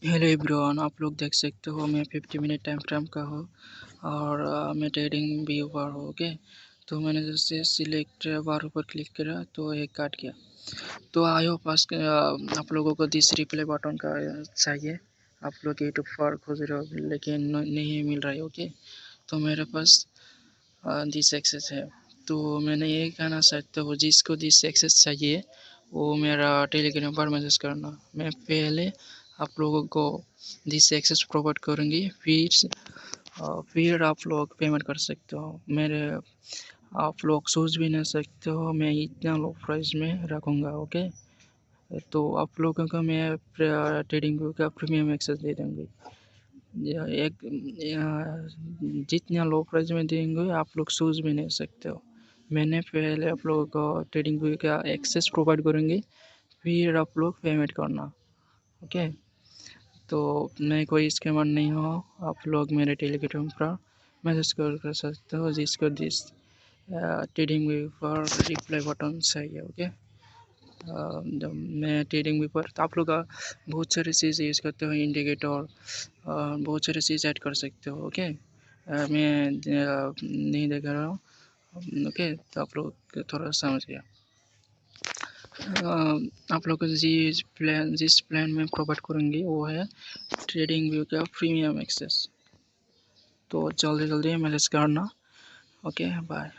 Hello everyone, आप लोग देख सकते हो मैं 50 मिनट टाइम फ्रेम का हूँ और मैं ट्रेडिंग व्यू पर हूँ। ओके, तो मैंने जैसे सिलेक्ट बार पर क्लिक करा तो एक काट गया। तो आई होप आप लोगों को दिस रिप्ले बटन का चाहिए। आप लोग यूट्यूब पर खोज रहे हो लेकिन नहीं मिल रहा है। ओके, तो मेरे पास दिस एक्सेस है। तो मैंने ये कहना चाहता हूँ जिसको दिस एक्सेस चाहिए वो मेरा टेलीग्राम पर मैसेज करना। मैं पहले आप लोगों को दिस एक्सेस प्रोवाइड करूँगी, फिर आप लोग पेमेंट कर सकते हो। मेरे आप लोग सोच भी नहीं सकते हो मैं इतना लो प्राइस में रखूँगा। ओके, तो आप लोगों को मैं ट्रेडिंग व्यू का प्रीमियम एक्सेस दे दूँगी। जितना लो प्राइस में देंगे आप लोग सोच भी नहीं सकते हो। मैंने पहले आप लोगों को ट्रेडिंग व्यू का एक्सेस प्रोवाइड करूँगी, फिर आप लोग पेमेंट करना। ओके, तो मैं कोई स्कैमर नहीं हो। आप लोग मेरे टेलीग्राम पर मैसेज कर सकते हो जिसको दिस ट्रेडिंग व्यू पर रिप्लाई बटन चाहिए। ओके, जब मैं ट्रेडिंग व्यू पर तो आप लोग बहुत सारी चीज़ यूज़ करते हो, इंडिकेटर बहुत सारी चीज़ ऐड कर सकते हो। ओके, मैं नहीं देख रहा हूँ। ओके, तो आप लोग थोड़ा समझ गया। आप लोग को जिस प्लान में प्रोवाइड करूँगी वो है ट्रेडिंग व्यू का प्रीमियम एक्सेस। तो जल्दी जल्दी मैसेज करना। Okay, bye.